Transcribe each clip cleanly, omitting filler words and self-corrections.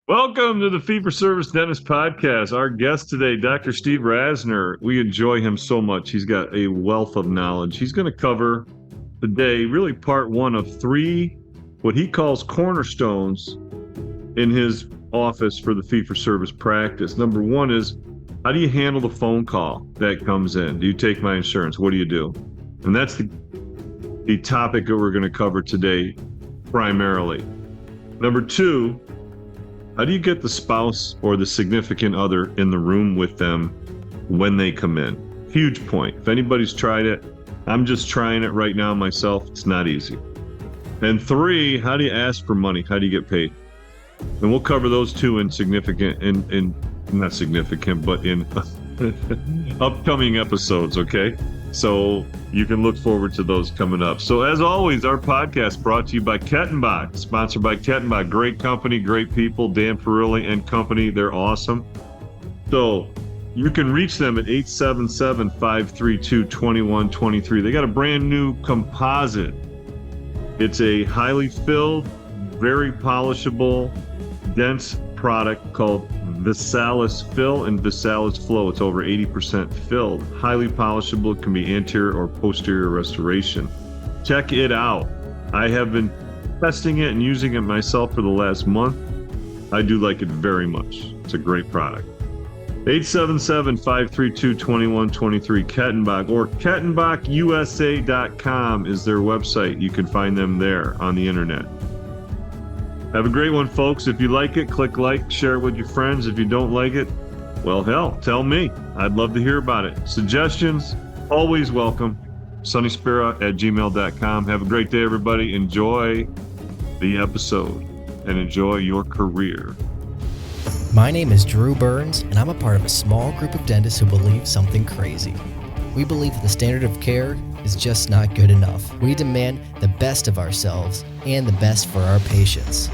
Welcome to the Fee for Service Dentist Podcast. Our guest today, Dr. Steve Rasner. We enjoy him so much. He's got a wealth of knowledge. He's going to cover today, really part one of three, what he calls cornerstones in his office for the Fee for Service practice. Number one is, how do you handle the phone call that comes in? Do you take my insurance? What do you do? And that's the topic that we're going to cover today primarily. Number two, how do you get the spouse or the significant other in the room with them when they come in? Huge point. If anybody's tried it, I'm just trying it right now myself. It's not easy. And three, how do you ask for money? How do you get paid? And we'll cover those two in not significant, but in upcoming episodes, okay? So you can look forward to those coming up. So as always, our podcast brought to you by Kettenbach, sponsored by Kettenbach. Great company, great people, Dan Perilli and company. They're awesome. So you can reach them at 877-532-2123. They got a brand new composite. It's a highly filled, very polishable, dense product called Visalis Fill and Visalis Flow. It's over 80% filled, highly polishable. It can be anterior or posterior restoration. Check it out. I have been testing it and using it myself for the last month. I do like it very much. It's a great product. 877-532-2123 Kettenbach or KettenbachUSA.com is their website. You can find them there on the internet. Have a great one, folks. If you like it, click like, share it with your friends. If you don't like it, well, hell, tell me. I'd love to hear about it. Suggestions, always welcome. sunnyspira@gmail.com. Have a great day, everybody. Enjoy the episode and enjoy your career. My name is Drew Burns, and I'm a part of a small group of dentists who believe something crazy. We believe that the standard of care is just not good enough. We demand the best of ourselves and the best for our patients.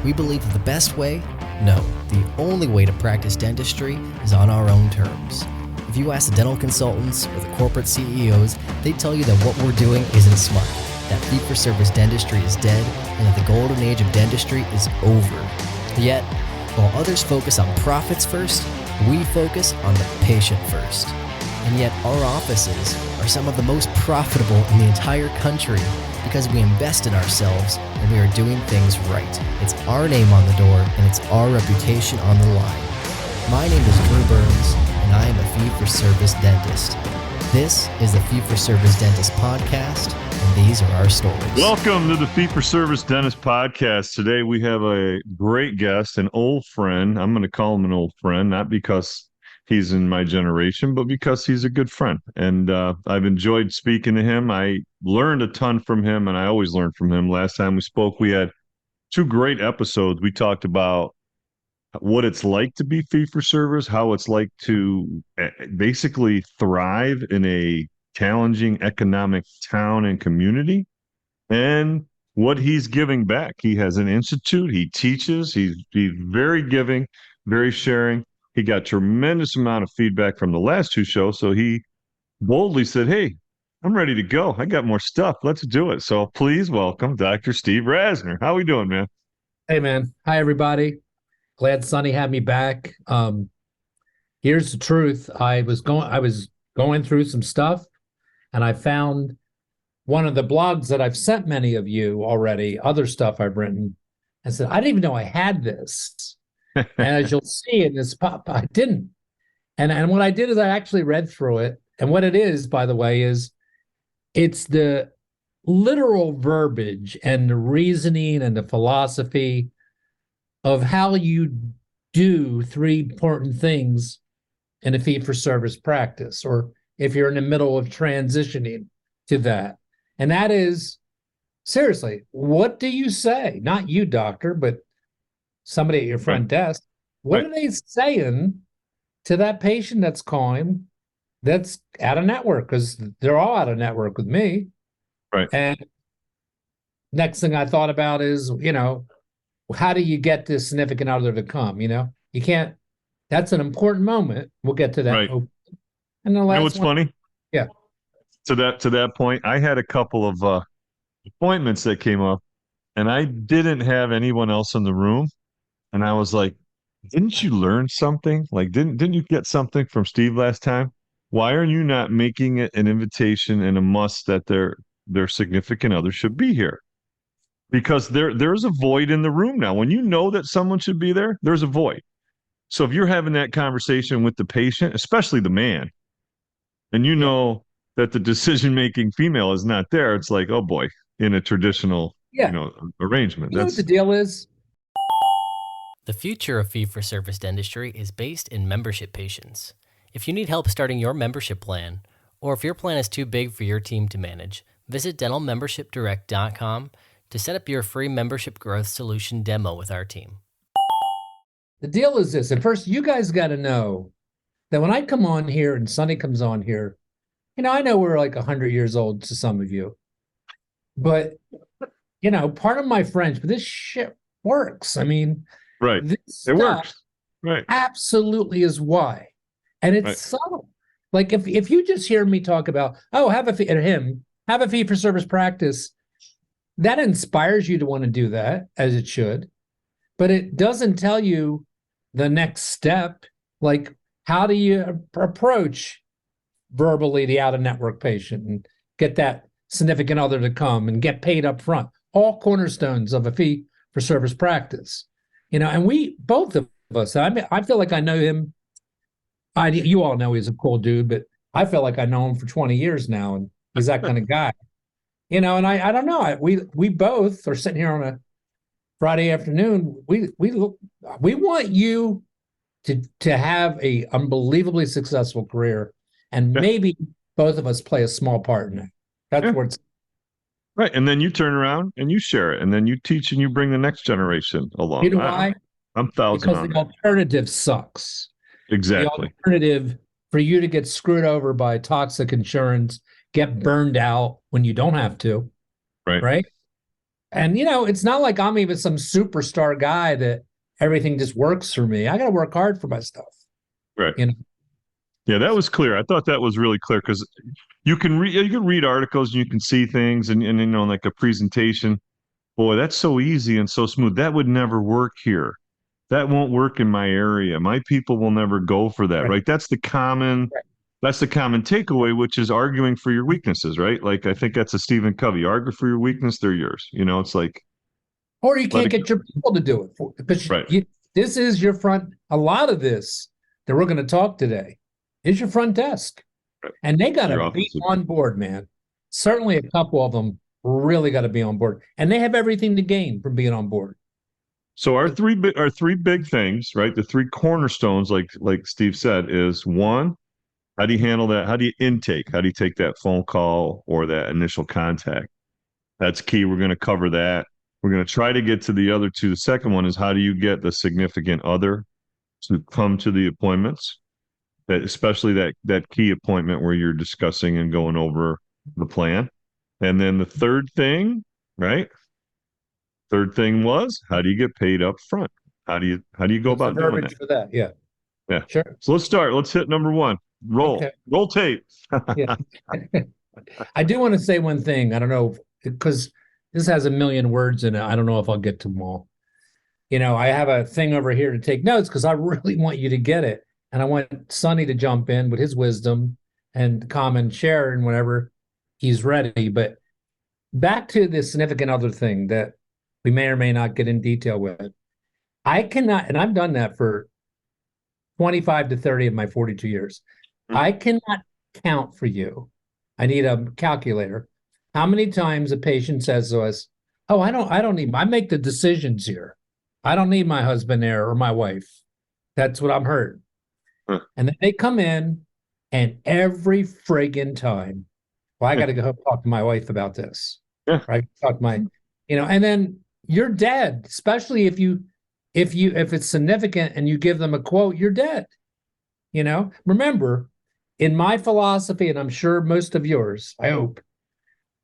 We believe that the best way? No, the only way to practice dentistry is on our own terms. If you ask the dental consultants or the corporate CEOs, they tell you that what we're doing isn't smart, that fee-for-service dentistry is dead, and that the golden age of dentistry is over. Yet, while others focus on profits first, we focus on the patient first. And yet our offices are some of the most profitable in the entire country because we invest in ourselves and we are doing things right. It's our name on the door and it's our reputation on the line. My name is Drew Burns and I am a fee-for-service dentist. This is the Fee-for-Service Dentist Podcast and these are our stories. Welcome to the Fee-for-Service Dentist Podcast. Today we have a great guest, an old friend. I'm going to call him an old friend, not because he's in my generation, but because he's a good friend. And I've enjoyed speaking to him. I learned a ton from him, and I always learn from him. Last time we spoke, we had two great episodes. We talked about what it's like to be fee-for-service, how it's like to basically thrive in a challenging economic town and community, and what he's giving back. He has an institute. He teaches. He's very giving, very sharing. He got tremendous amount of feedback from the last two shows, so he boldly said, hey, I'm ready to go. I got more stuff. Let's do it. So please welcome Dr. Steve Rasner. How we doing, man? Hey, man. Hi, everybody. Glad Sonny had me back. Here's the truth. I was going through some stuff, and I found one of the blogs that I've sent many of you already, other stuff I've written. I said, I didn't even know I had this. And as you'll see in this pop, I didn't. And what I did is I actually read through it. And what it is, by the way, is it's the literal verbiage and the reasoning and the philosophy of how you do three important things in a fee-for-service practice, or if you're in the middle of transitioning to that. And that is, seriously, what do you say? Not you, doctor, but somebody at your front desk. What are they saying to that patient that's calling that's out of network? Because they're all out of network with me. Right. And next thing I thought about is, how do you get this significant other to come? You can't, that's an important moment. We'll get to that. Right. And the last what's one, funny? Yeah. To that point, I had a couple of appointments that came up, and I didn't have anyone else in the room. And I was like, didn't you learn something? Like, didn't you get something from Steve last time? Why are you not making it an invitation and a must that their significant other should be here? Because there's a void in the room now. When you know that someone should be there, there's a void. So if you're having that conversation with the patient, especially the man, and you Yeah. know that the decision making female is not there, it's like, oh boy, in a traditional, Yeah. arrangement. You know what the That's deal is? The future of fee-for-service dentistry is based in membership patients. If you need help starting your membership plan, or if your plan is too big for your team to manage, visit dentalmembershipdirect.com to set up your free membership growth solution demo with our team. The deal is this. At first, you guys got to know that when I come on here and Sonny comes on here, I know we're like 100 years old to some of you, but, part of my French, but this shit works. I mean, right. this It stuff works. Right. absolutely is why. And it's Right. subtle. Like if you just hear me talk about, oh, have a fee for service practice, that inspires you to want to do that, as it should. But it doesn't tell you the next step. Like, how do you approach verbally the out-of-network patient and get that significant other to come and get paid up front? All cornerstones of a fee-for-service practice. And we, both of us, I feel like I know him. You all know he's a cool dude, but I feel like I know him for 20 years now, and he's that kind of guy. And I don't know. We both are sitting here on a Friday afternoon. We want you to have a unbelievably successful career, and maybe both of us play a small part in it. That's where it's right. And then you turn around and you share it, and then you teach and you bring the next generation along. You know why? I'm thousand Because on the that. alternative sucks. Exactly. The alternative for you to get screwed over by toxic insurance, get burned out when you don't have to. Right. And, it's not like I'm even some superstar guy that everything just works for me. I got to work hard for my stuff. Right. Yeah, that was clear. I thought that was really clear because you can read articles and you can see things and like a presentation. Boy, that's so easy and so smooth. That would never work here. That won't work in my area. My people will never go for that, right? That's the common takeaway, which is arguing for your weaknesses, right? Like I think that's a Stephen Covey. Argue for your weakness, they're yours. It's like, or you can't get your people to do it because this is your front. A lot of this that we're going to talk today is your front desk, and they got to be on board, man. Certainly, a couple of them really got to be on board, and they have everything to gain from being on board. So our three big things, right? The three cornerstones, like Steve said, is one, how do you handle that? How do you intake? How do you take that phone call or that initial contact? That's key. We're going to cover that. We're going to try to get to the other two. The second one is how do you get the significant other to come to the appointments, especially that key appointment where you're discussing and going over the plan. And then the third thing, right? Third thing was how do you get paid up front? How do you go about doing that? For that? Yeah. Sure. So let's start. Let's hit number one. Roll tape. Yeah. I do want to say one thing. I don't know because this has a million words in it. I don't know if I'll get to them all. I have a thing over here to take notes because I really want you to get it. And I want Sonny to jump in with his wisdom and comment, share, and whenever he's ready. But back to the significant other thing that we may or may not get in detail with. I cannot, and I've done that for 25 to 30 of my 42 years. I cannot count for you. I need a calculator. How many times a patient says to us, oh, I don't need, I make the decisions here. I don't need my husband there or my wife. That's what I'm heard. And then they come in and every friggin' time, well, I got to go talk to my wife about this. Right? Talk to my, and then you're dead, especially if it's significant and you give them a quote, you're dead. Remember, in my philosophy, and I'm sure most of yours, I hope,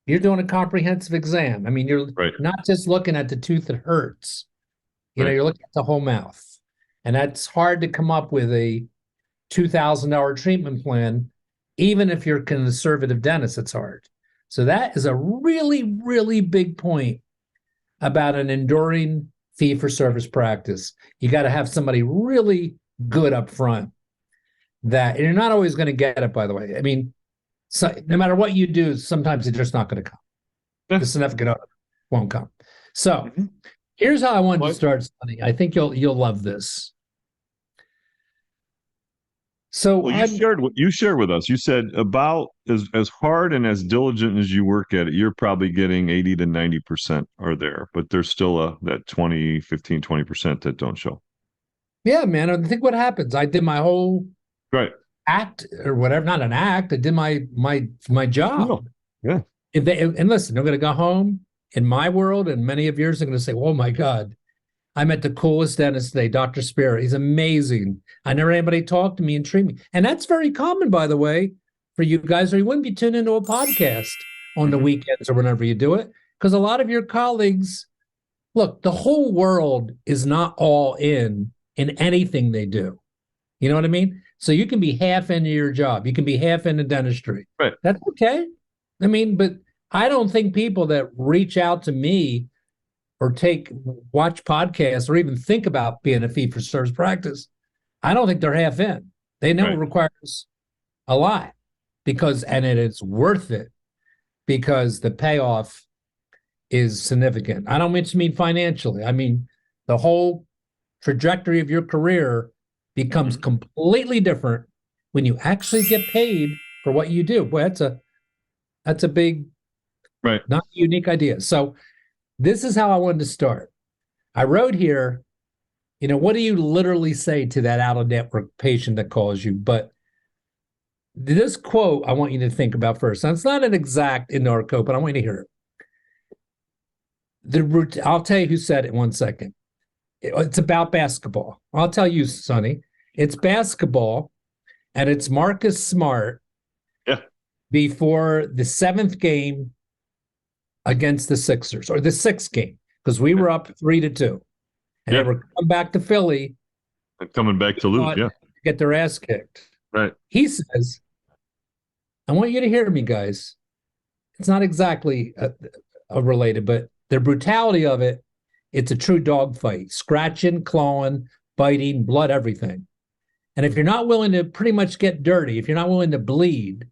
you're doing a comprehensive exam. I mean, you're not just looking at the tooth that hurts. You're looking at the whole mouth. And that's hard to come up with a $2,000 treatment plan. Even if you're a conservative dentist, it's hard. So that is a really, really big point about an enduring fee-for-service practice. You got to have somebody really good up front and you're not always going to get it, by the way. I mean, so no matter what you do, sometimes it's just not going to come. The significant other won't come. So here's how I wanted to start, Sonny. I think you'll love this. So you shared with us. You said about as hard and as diligent as you work at it, you're probably getting 80 to 90% are there, but there's still that 20% that don't show. Yeah, man. I think what happens, I did my whole act or whatever, not an act. I did my job. No. Yeah. And listen, I'm going to go home in my world, and many of yours are going to say, oh my God, I met the coolest dentist today, Dr. Spirit. He's amazing. I never had anybody talk to me and treat me. And that's very common, by the way, for you guys, or you wouldn't be tuned into a podcast on the weekends or whenever you do it. Because a lot of your colleagues, look, the whole world is not all in anything they do. You know what I mean? So you can be half into your job. You can be half into dentistry. Right. That's okay. I mean, but I don't think people that reach out to me or watch podcasts or even think about being a fee-for-service practice, I don't think they're half in. They know it requires a lot and it is worth it because the payoff is significant. I don't mean financially. I mean, the whole trajectory of your career becomes completely different when you actually get paid for what you do. Boy, that's a big, not unique idea. So this is how I wanted to start. I wrote here, what do you literally say to that out-of-network patient that calls you? But this quote I want you to think about first. Now, it's not an exact indoor quote, but I want you to hear it. I'll tell you who said it in 1 second. It's about basketball. I'll tell you, Sonny. It's basketball, and it's Marcus Smart before the 7th game against the Sixers, or the 6th game, because we were up 3-2. And they were coming back to Philly. And coming back to lose, to get their ass kicked. Right. He says, I want you to hear me, guys. It's not exactly related, but the brutality of it, it's a true dogfight. Scratching, clawing, biting, blood, everything. And if you're not willing to pretty much get dirty, if you're not willing to bleed,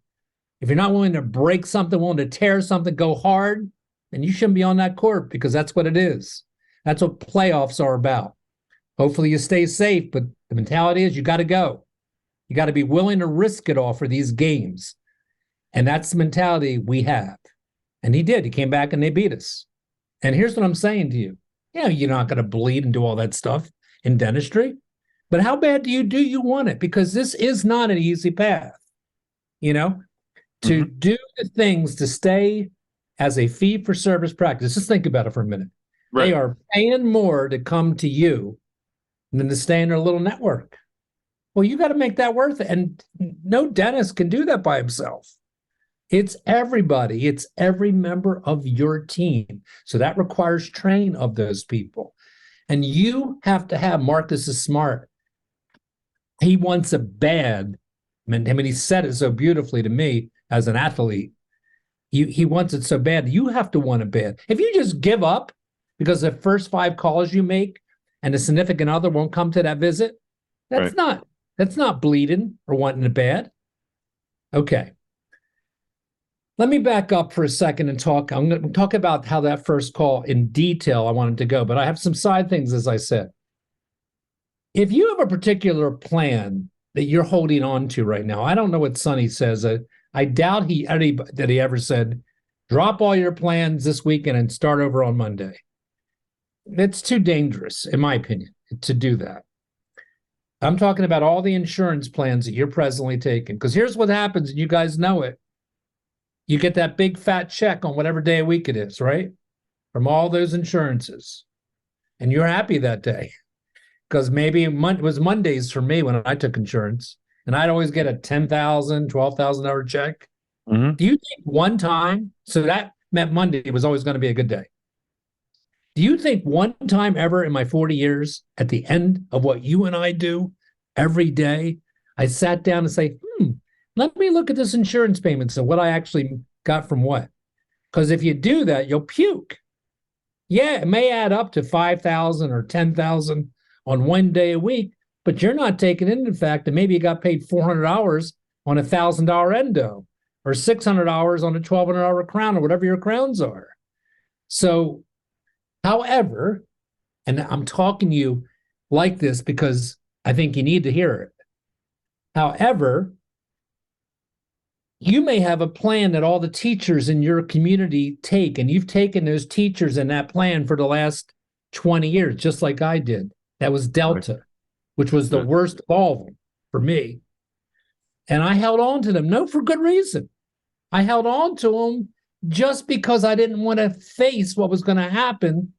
if you're not willing to break something, willing to tear something, go hard, then you shouldn't be on that court, because that's what it is. That's what playoffs are about. Hopefully you stay safe, but the mentality is you got to go. You got to be willing to risk it all for these games. And that's the mentality we have. And he did. He came back and they beat us. And here's what I'm saying to you. You're not going to bleed and do all that stuff in dentistry. But how bad do you want it? Because this is not an easy path. To do the things to stay as a fee-for-service practice. Just think about it for a minute. Right. They are paying more to come to you than to stay in their little network. Well, you got to make that worth it. And no dentist can do that by himself. It's everybody. It's every member of your team. So that requires training of those people. And you have to have, Marcus is smart. He wants a bad, he said it so beautifully to me as an athlete. He wants it so bad. You have to want it bad. If you just give up because the first 5 calls you make and the significant other won't come to that visit, that's not bleeding or wanting it bad. Okay. Let me back up for a second and talk. I'm going to talk about how that first call in detail I wanted to go, but I have some side things, as I said. If you have a particular plan that you're holding on to right now, I don't know what Sonny says. I doubt that he ever said, drop all your plans this weekend and start over on Monday. It's too dangerous, in my opinion, to do that. I'm talking about all the insurance plans that you're presently taking, because here's what happens, and you guys know it. You get that big fat check on whatever day of week it is, right? From all those insurances. And you're happy that day. Because maybe it was Mondays for me when I took insurance. And I'd always get a $10,000, $12,000 check. Mm-hmm. Do you think one time, so that meant Monday was always going to be a good day. Do you think one time ever in my 40 years, at the end of what you and I do every day, I sat down and say, let me look at this insurance payments and what I actually got from what? Because if you do that, you'll puke. Yeah, it may add up to 5,000 or 10,000 on one day a week, but you're not taking into the fact that maybe you got paid $400 on a $1,000 endo or $600 on a $1,200 crown or whatever your crowns are. So, however, and I'm talking to you like this because I think you need to hear it. However, you may have a plan that all the teachers in your community take, and you've taken those teachers in that plan for the last 20 years, just like I did. That was Delta, which was the worst of all of them for me. And I held on to them, no, for good reason. I held on to them just because I didn't want to face what was going to happen.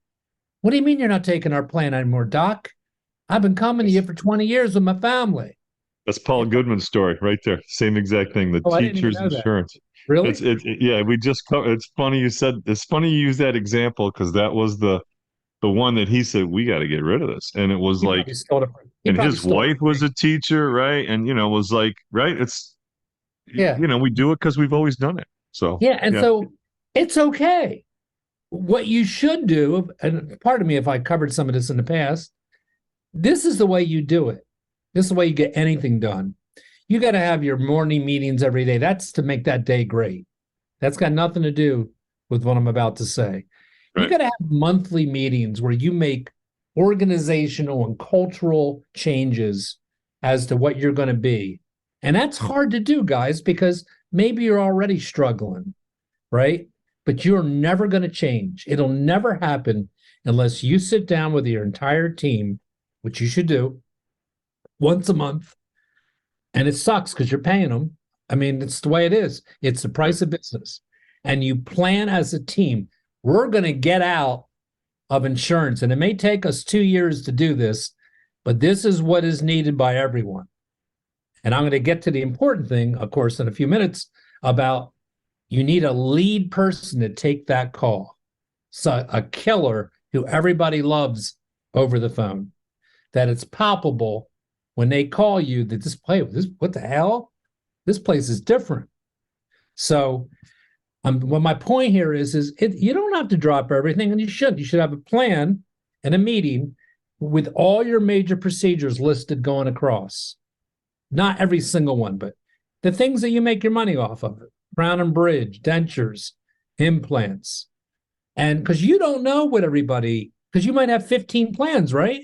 What do you mean you're not taking our plan anymore, Doc? I've been coming to you for 20 years with my family. That's Paul Goodman's story right there. Same exact thing. The teacher's insurance. Really? Yeah, we just it's funny you said it's funny you use that example because that was the one that he said we got to get rid of this. And it was like and his wife was a teacher, right? And was like, right, it's we do it because we've always done it. So so it's okay. What you should do, and pardon me if I covered some of this in the past, this is the way you do it. This is the way you get anything done. You got to have your morning meetings every day. That's to make that day great. That's got nothing to do with what I'm about to say. Right. You got to have monthly meetings where you make organizational and cultural changes as to what you're going to be. And that's hard to do, guys, because maybe you're already struggling, right? But you're never going to change. It'll never happen unless you sit down with your entire team, which you should do once a month, and it sucks because you're paying them. I mean, it's the way it is. It's the price of business. And you plan as a team. We're going to get out of insurance, and it may take us 2 years to do this, but this is what is needed by everyone. And I'm going to get to the important thing, of course, in a few minutes about you need a lead person to take that call. So a killer who everybody loves over the phone, that it's palpable when they call you that what the hell? This place is different. So well, my point here is you don't have to drop everything, and you should. You should have a plan and a meeting with all your major procedures listed going across. Not every single one, but the things that you make your money off of. Crown and bridge, dentures, implants. And because you don't know what everybody, because you might have 15 plans, right?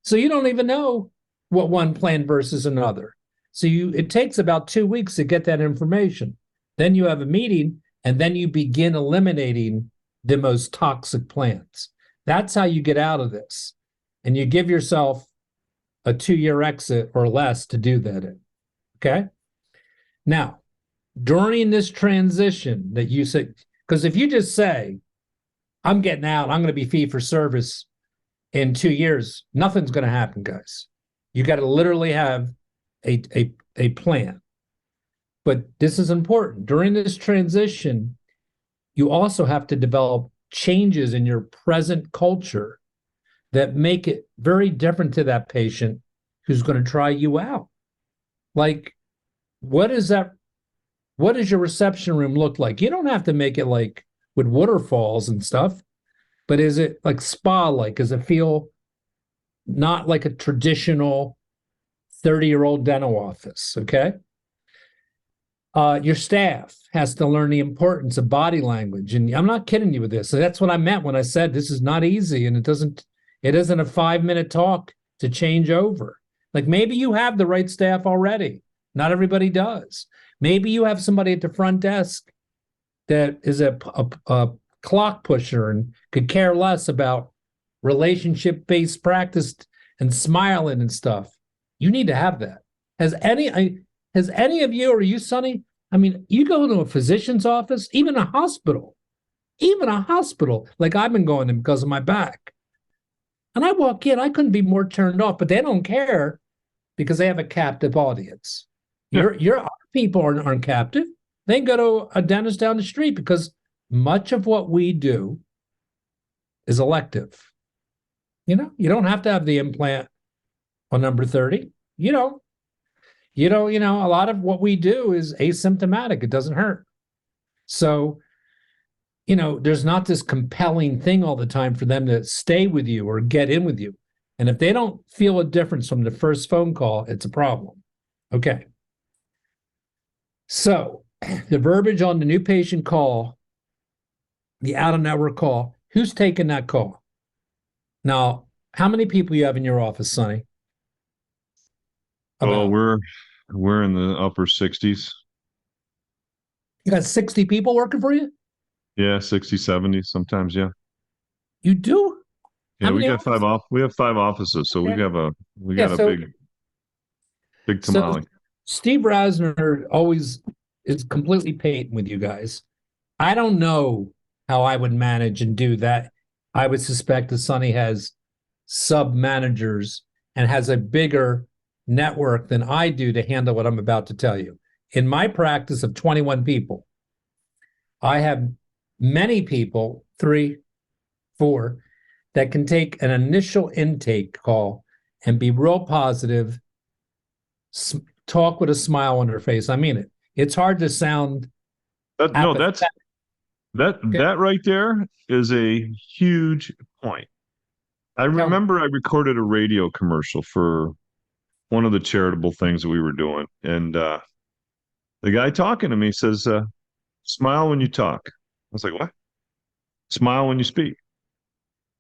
So you don't even know what one plan versus another. So it takes about 2 weeks to get that information. Then you have a meeting, and then you begin eliminating the most toxic plans. That's how you get out of this. And you give yourself a 2-year exit or less to do that in. Okay? Now, during this transition that you said, because if you just say, I'm getting out, I'm going to be fee for service in 2 years, nothing's going to happen, guys. You got to literally have a plan. But this is important. During this transition, you also have to develop changes in your present culture that make it very different to that patient who's going to try you out. Like, what does your reception room look like? You don't have to make it like with waterfalls and stuff, but is it like spa-like? Does it feel not like a traditional 30-year-old dental office, okay? Your staff has to learn the importance of body language. And I'm not kidding you with this. So that's what I meant when I said this is not easy, and it isn't a 5-minute talk to change over. Like maybe you have the right staff already. Not everybody does. Maybe you have somebody at the front desk that is a clock pusher and could care less about relationship-based practice and smiling and stuff. You need to have that. Has any of you, or you, Sonny? I mean, you go to a physician's office, even a hospital, like I've been going to because of my back. And I walk in, I couldn't be more turned off, but they don't care because they have a captive audience. Yeah. Your people aren't captive. They go to a dentist down the street because much of what we do is elective. You don't have to have the implant on number 30. A lot of what we do is asymptomatic. It doesn't hurt. So, there's not this compelling thing all the time for them to stay with you or get in with you. And if they don't feel a difference from the first phone call, it's a problem. Okay. So the verbiage on the new patient call, the out-of-network call, who's taking that call? Now, how many people you have in your office, Sonny? Oh, About. we're in the upper 60s. You got 60 people working for you? Yeah, 60, 70 sometimes, yeah. You do? Yeah, How we many got offices? We have 5 offices, so Okay. we Yeah, got a so big so tamale. Steve Rasner always is completely patent with you guys. I don't know how I would manage and do that. I would suspect that Sonny has sub managers and has a bigger network than I do to handle what I'm about to tell you. In my practice of 21 people, I have many people, 3, 4, that can take an initial intake call and be real positive, talk with a smile on their face. I mean it. It's hard to sound That no, apathetic. that right there is a huge point. I Tell me. remember I recorded a radio commercial for one of the charitable things that we were doing, and the guy talking to me says, "Smile when you talk." I was like, "What?" Smile when you speak.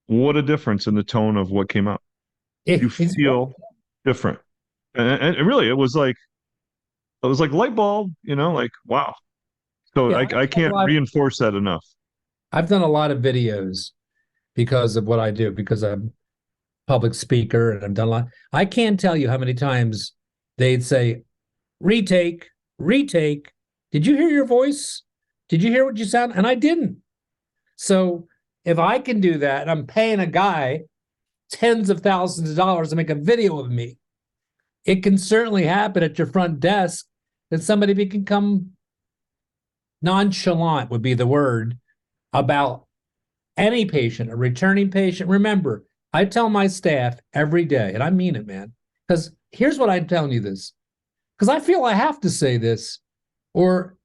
What a difference in the tone of what came out. You It's feel different, and really, it was like light bulb, like wow. So yeah. I can't reinforce that enough. I've done a lot of videos because of what I do, because I'm a public speaker and I've done a lot. I can't tell you how many times they'd say, retake, retake. Did you hear your voice? Did you hear what you sound? And I didn't. So if I can do that, and I'm paying a guy tens of thousands of dollars to make a video of me, it can certainly happen at your front desk that somebody can come nonchalant would be the word about any patient, a returning patient. Remember, I tell my staff every day, and I mean it, man, because here's what I'm telling you this, because I feel I have to say this, or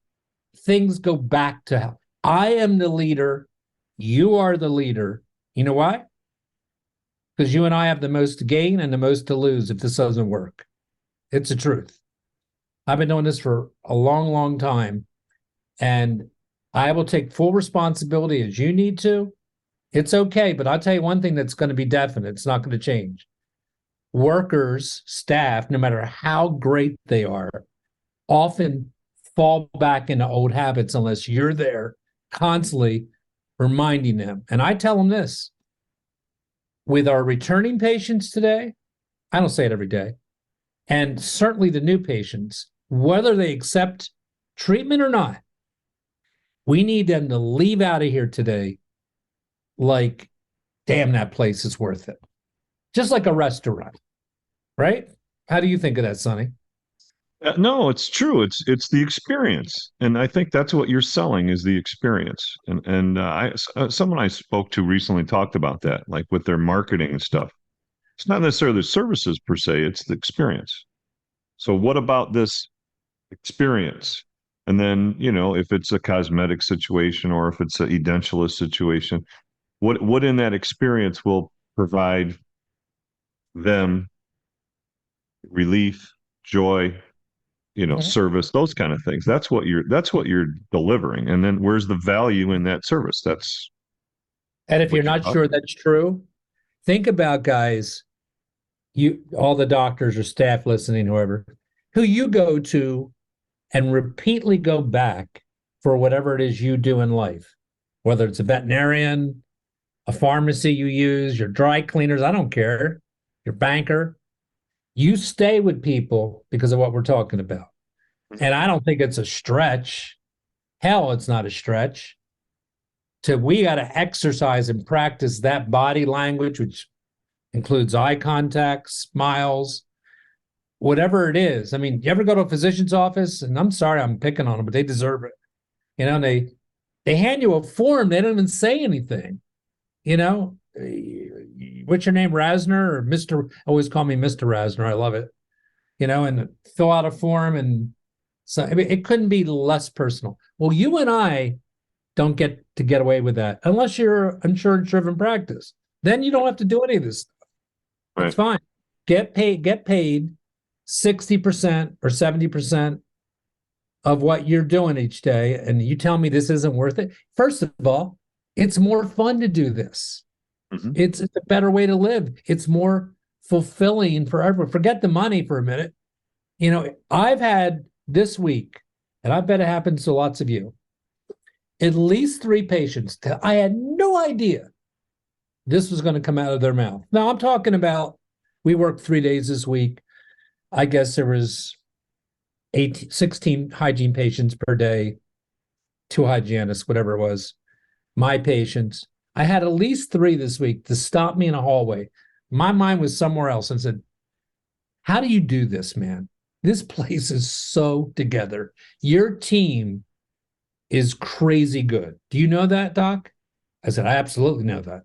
things go back to hell. I am the leader. You are the leader. You know why? Because you and I have the most to gain and the most to lose if this doesn't work. It's the truth. I've been doing this for a long, long time, and I will take full responsibility as you need to. It's okay, but I'll tell you one thing that's going to be definite. It's not going to change. Workers, staff, no matter how great they are, often fall back into old habits unless you're there constantly reminding them. And I tell them this, with our returning patients today, I don't say it every day, and certainly the new patients, whether they accept treatment or not, we need them to leave out of here today like, damn, that place is worth it. Just like a restaurant, right? How do you think of that, Sonny? No, it's true. It's the experience, and I think that's what you're selling is the experience. And someone I spoke to recently talked about that, like with their marketing and stuff. It's not necessarily the services per se; it's the experience. So, what about this experience? And then, if it's a cosmetic situation or if it's a edentulous situation, what in that experience will provide them relief, joy, service, those kind of things. That's what you're delivering. And then where's the value in that service? That's And if you're what you're not sure talking. that's true, think about guys, all the doctors or staff listening, whoever, who you go to and repeatedly go back for whatever it is you do in life, whether it's a veterinarian, a pharmacy you use, your dry cleaners, I don't care, your banker. You stay with people because of what we're talking about. And I don't think it's a stretch. Hell, it's not a stretch. We got to exercise and practice that body language, which includes eye contact, smiles, whatever it is. I mean, you ever go to a physician's office? And I'm sorry, I'm picking on them, but they deserve it. And they hand you a form. They don't even say anything. What's your name, Rasner or Mr. Always call me Mr. Rasner. I love it. And fill out a form, and so I mean, it couldn't be less personal. Well, you and I don't get away with that unless you're insurance-driven practice. Then you don't have to do any of this. Right. It's fine. Get paid 60% or 70% of what you're doing each day, and you tell me this isn't worth it. First of all, it's more fun to do this. Mm-hmm. It's a better way to live. It's more fulfilling for everyone. Forget the money for a minute. I've had this week, and I bet it happens to lots of you, at least 3 patients that I had no idea this was going to come out of their mouth. Now, I'm talking about, we worked 3 days this week. I guess there was 16 hygiene patients per day, 2 hygienists, whatever it was. My patients. I had at least 3 this week to stop me in a hallway. My mind was somewhere else and said, how do you do this, man? This place is so together. Your team is crazy good. Do you know that, Doc? I said, I absolutely know that.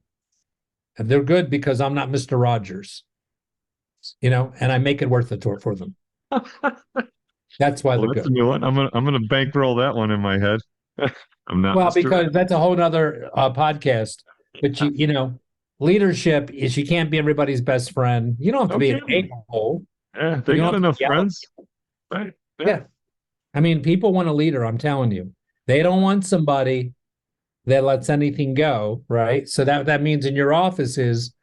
And they're good because I'm not Mr. Rogers, and I make it worth it for them. That's why they're That's a good. new one. I'm gonna bankroll that one in my head. I'm not. Well, Mr. because that's a whole nother podcast. But leadership is, you can't be everybody's best friend. You don't have to be an a-hole. Yeah, they got enough friends. Right. Yeah. I mean, people want a leader, I'm telling you. They don't want somebody that lets anything go, right? So that means in your offices,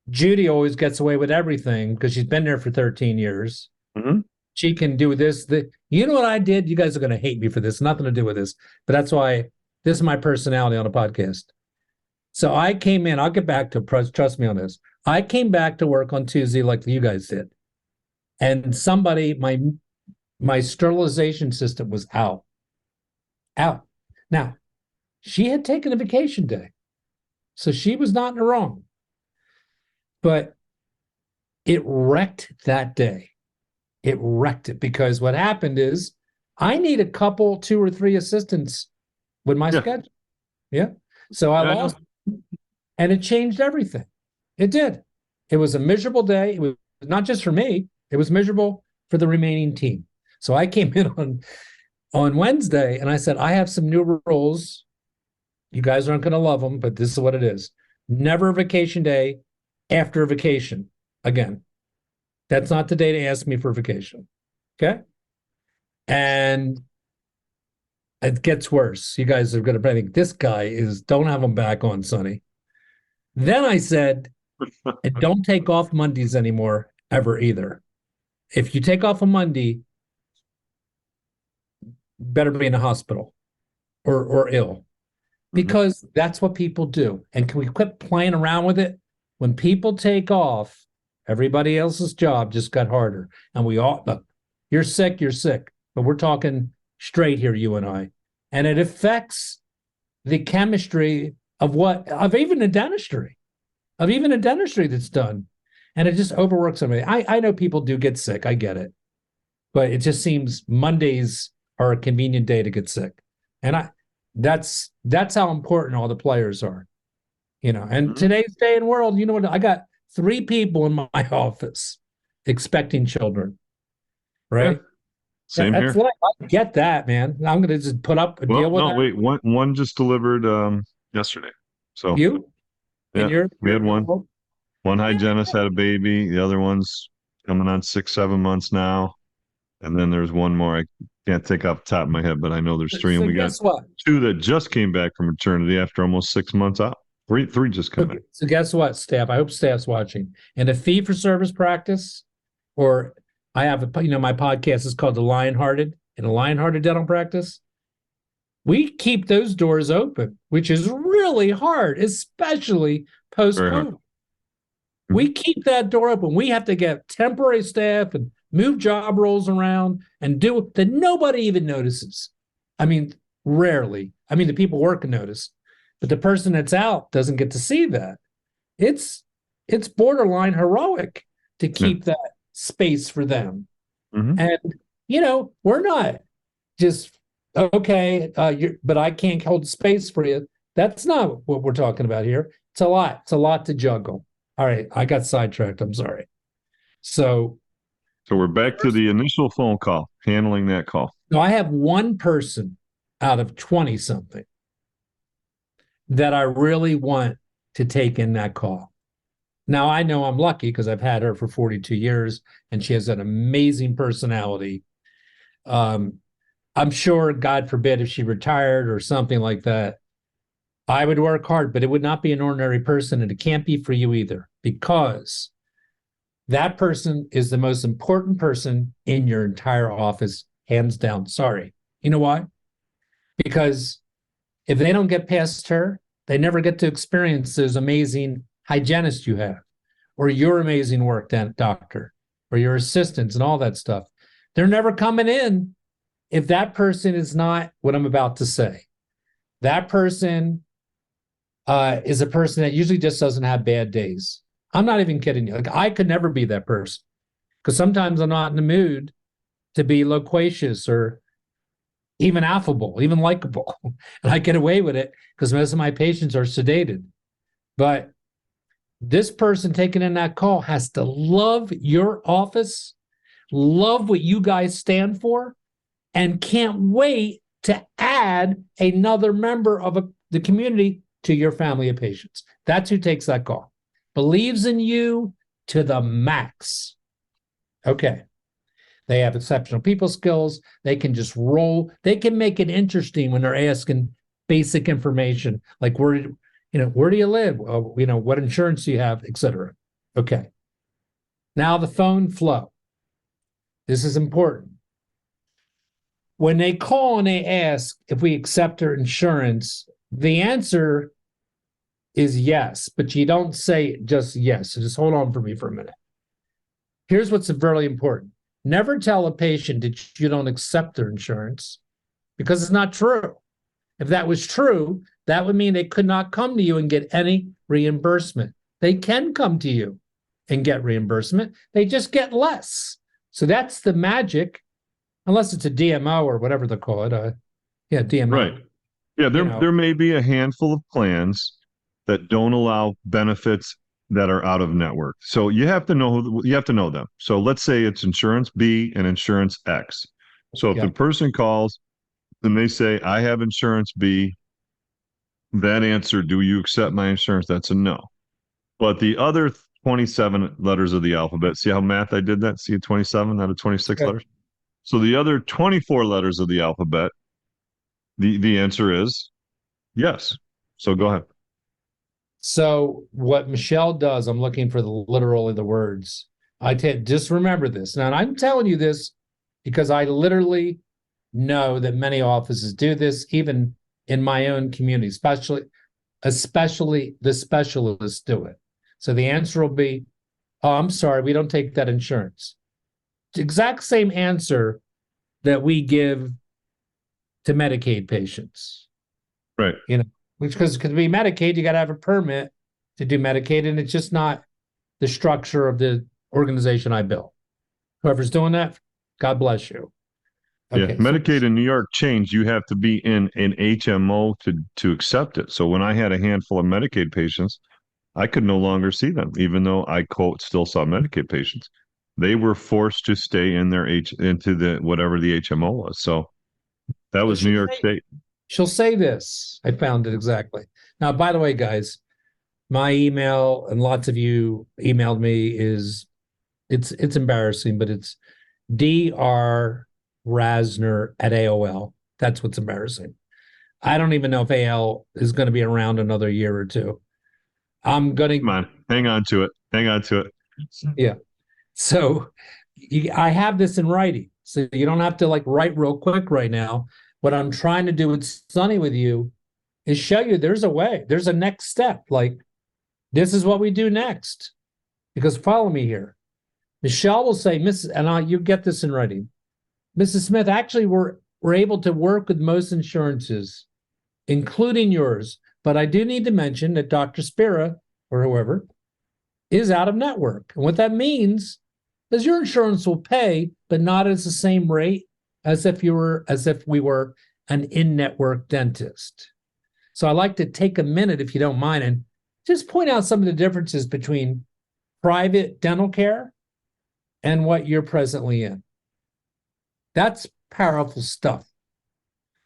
Judy always gets away with everything because she's been there for 13 years. Mm-hmm. She can do this. You know what I did? You guys are going to hate me for this. Nothing to do with this. But that's why this is my personality on a podcast. So I came in. I'll get back to, trust me on this. I came back to work on Tuesday like you guys did. And my sterilization system was out. Now, she had taken a vacation day. So she was not in the wrong. But it wrecked that day. It wrecked it because what happened is I need a couple, 2 or 3 assistants with my schedule. Yeah. So I lost, and it changed everything. It did. It was a miserable day. It was not just for me. It was miserable for the remaining team. So I came in on Wednesday and I said, I have some new rules. You guys aren't going to love them, but this is what it is. Never a vacation day after a vacation again. That's not the day to ask me for vacation. Okay? And it gets worse. You guys are going to think this guy is, don't have him back on, Sonny. Then I said, don't take off Mondays anymore, ever either. If you take off a Monday, better be in the hospital or ill, because that's what people do. And can we quit playing around with it? When people take off, everybody else's job just got harder. And we all, look, you're sick, but we're talking straight here, you and I. And it affects the chemistry of even a dentistry that's done. And it just overworks somebody. I know people do get sick. I get it. But it just seems Mondays are a convenient day to get sick. And that's how important all the players are. And today's day and world, you know what? I got 3 people in my office expecting children. Right? Yeah. Same here. I get that, man. I'm going to just put up a deal with that. Wait, one just delivered yesterday. So you? Yeah, we had one. One hygienist had a baby. The other one's coming on 6-7 months now. And then there's one more. I can't take off the top of my head, but I know there's 3. And we got 2 that just came back from maternity after almost 6 months out. Three just come back. So guess what, staff? I hope staff's watching. In a fee-for-service practice, or I have my podcast is called The Lionhearted. In a Lionhearted dental practice, we keep those doors open, which is really hard, especially post-COVID. We keep that door open. We have to get temporary staff and move job roles around and do it that nobody even notices. I mean, rarely. I mean, the people working notice, but the person that's out doesn't get to see that. It's borderline heroic to keep that space for them. And, we're not just, okay, but I can't hold space for you. That's not what we're talking about here. It's a lot. It's a lot to juggle. All right, I got sidetracked. I'm sorry. So we're back to the initial phone call, handling that call. No, I have one person out of 20-something that I really want to take in that call. Now, I know I'm lucky because I've had her for 42 years and she has an amazing personality. I'm sure, God forbid, if she retired or something like that, I would work hard, but it would not be an ordinary person, and it can't be for you either, because that person is the most important person in your entire office, hands down. Sorry. You know why? Because if they don't get past her, they never get to experience those amazing hygienists you have, or your amazing work, doctor, or your assistants and all that stuff. They're never coming in if that person is not what I'm about to say. That person is a person that usually just doesn't have bad days. I'm not even kidding you. Like, I could never be that person because sometimes I'm not in the mood to be loquacious or even affable, even likable. And I get away with it because most of my patients are sedated. But this person taking in that call has to love your office, love what you guys stand for, and can't wait to add another member of the community to your family of patients. That's who takes that call. Believes in you to the max. Okay. They have exceptional people skills. They can just roll. They can make it interesting when they're asking basic information, like where do you live? What insurance do you have, et cetera. Okay. Now the phone flow. This is important. When they call and they ask if we accept their insurance, the answer is yes, but you don't say just yes. So just hold on for me for a minute. Here's what's very important. Never tell a patient that you don't accept their insurance, because it's not true. If that was true, that would mean they could not come to you and get any reimbursement. They can come to you and get reimbursement. They just get less. So that's the magic, unless it's a DMO or whatever they call it. DMO. Right. Yeah, there may be a handful of plans that don't allow benefits that are out of network. So you have to know them. So let's say it's insurance B and insurance X. So if the person calls and they say, I have insurance B, that answer, do you accept my insurance? That's a no. But the other 27 letters of the alphabet, see how math I did that? See 27 out of 26 letters? So the other 24 letters of the alphabet, the answer is yes. So go ahead. So what Michelle does, I'm looking for literally the words. Just remember this. Now, and I'm telling you this because I literally know that many offices do this, even in my own community, especially the specialists do it. So the answer will be, oh, I'm sorry, we don't take that insurance. The exact same answer that we give to Medicaid patients. Right. Because to be Medicaid, you got to have a permit to do Medicaid, and it's just not the structure of the organization I built. Whoever's doing that, God bless you. Okay, Medicaid in New York changed. You have to be in an HMO to accept it. So when I had a handful of Medicaid patients, I could no longer see them, even though I quote still saw Medicaid patients. They were forced to stay in into whatever the HMO was. So that was New York State. She'll say this. I found it exactly. Now, by the way, guys, my email, and lots of you emailed me, it's embarrassing, but it's Dr. Rasner at AOL. That's what's embarrassing. I don't even know if AL is going to be around another year or two. I'm going to... Come on, hang on to it. Yeah. So I have this in writing, so you don't have to write real quick right now. What I'm trying to do with Sunny with you is show you there's a way, there's a next step. This is what we do next. Because follow me here. Michelle will say, you get this in writing. Mrs. Smith, actually, we're able to work with most insurances, including yours. But I do need to mention that Dr. Spira, or whoever, is out of network. And what that means is your insurance will pay, but not at the same rate as if we were an in-network dentist. So I like to take a minute, if you don't mind, and just point out some of the differences between private dental care and what you're presently in. That's powerful stuff.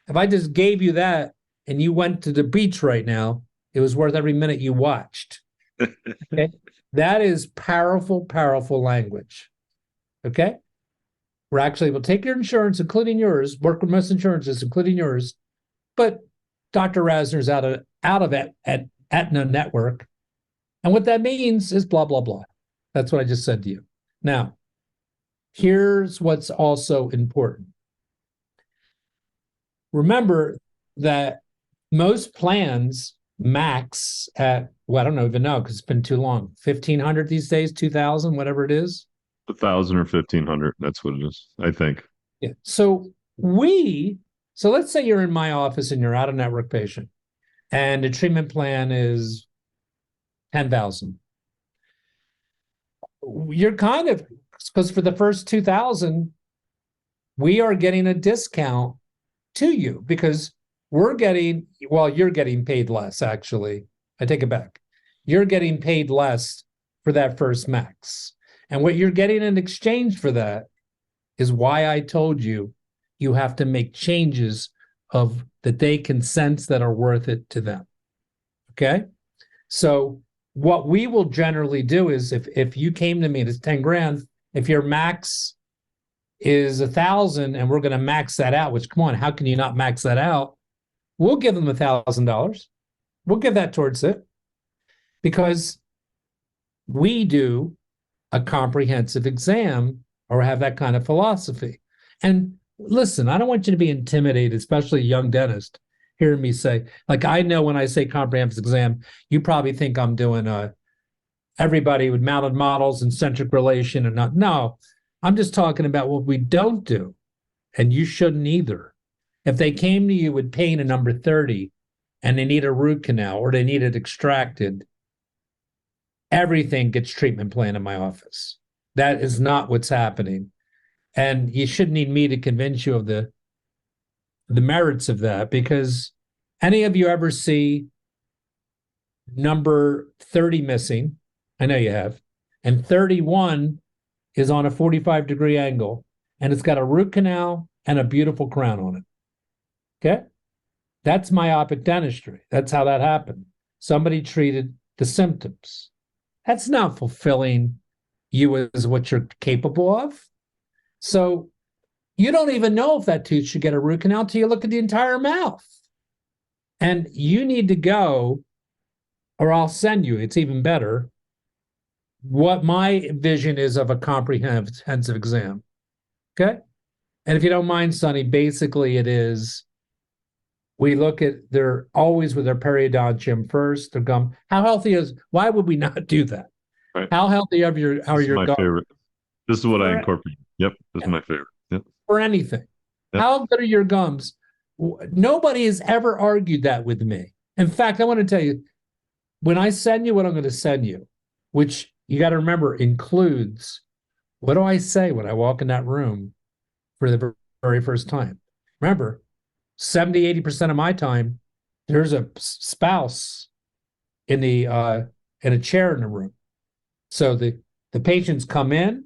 If I just gave you that and you went to the beach right now, it was worth every minute you watched. Okay? That is powerful, powerful language. Okay? We'll take your insurance, including yours, work with most insurances, including yours, but Dr. Rasner's out of at Aetna network. And what that means is blah, blah, blah. That's what I just said to you. Now, here's what's also important. Remember that most plans max at, well, I don't even know because it's been too long, 1,500 these days, 2,000, whatever it is. 1,000 or 1,500. That's what it is, I think. Yeah. So let's say you're in my office and you're out of network patient and the treatment plan is 10,000. You're kind of, because for the first 2,000, we are getting a discount to you because you're getting paid less, actually. I take it back. You're getting paid less for that first max. And what you're getting in exchange for that is why I told you you have to make changes that they can sense that are worth it to them. Okay? So what we will generally do is if you came to me and it's 10 grand, if your max is 1,000 and we're going to max that out, which, come on, how can you not max that out? We'll give them $1,000. We'll give that towards it because we do a comprehensive exam or have that kind of philosophy. And listen, I don't want you to be intimidated, especially a young dentist, hearing me say, like, I know when I say comprehensive exam, you probably think I'm doing everybody with mounted models and centric relation and not. No, I'm just talking about what we don't do, and you shouldn't either. If they came to you with pain at number 30 and they need a root canal or they need it extracted, everything gets treatment plan in my office. That is not what's happening. And you shouldn't need me to convince you of the merits of that, because any of you ever see number 30 missing? I know you have. And 31 is on a 45-degree angle, and it's got a root canal and a beautiful crown on it. Okay? That's myopic dentistry. That's how that happened. Somebody treated the symptoms. That's not fulfilling you as what you're capable of. So you don't even know if that tooth should get a root canal until you look at the entire mouth. And you need to go, or I'll send you, it's even better, what my vision is of a comprehensive exam. Okay? And if you don't mind, Sonny, basically it is, we look at, they're always with their periodontium first, their gum. How healthy why would we not do that? Right. How healthy are your gums? Favorite. This is what I incorporate. Yep, this is my favorite. Yep. For anything. Yep. How good are your gums? Nobody has ever argued that with me. In fact, I want to tell you, when I send you what I'm going to send you, which you got to remember includes, what do I say when I walk in that room for the very first time? Remember, 70, 80% of my time, there's a spouse in a chair in the room. So the patients come in.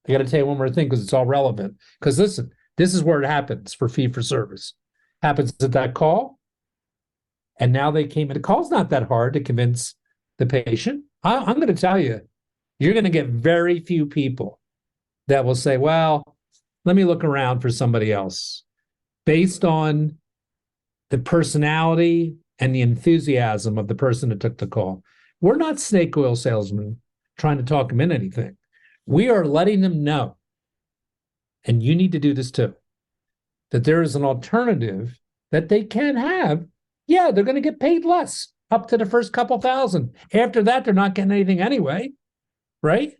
I got to tell you one more thing because it's all relevant. Because listen, this is where it happens for fee for service. Happens at that call. And now they came in. The call's not that hard to convince the patient. I'm going to tell you, you're going to get very few people that will say, well, let me look around for somebody else. Based on the personality and the enthusiasm of the person that took the call. We're not snake oil salesmen trying to talk them in anything. We are letting them know, and you need to do this too, that there is an alternative that they can have. Yeah, they're going to get paid less up to the first couple thousand. After that, they're not getting anything anyway, right?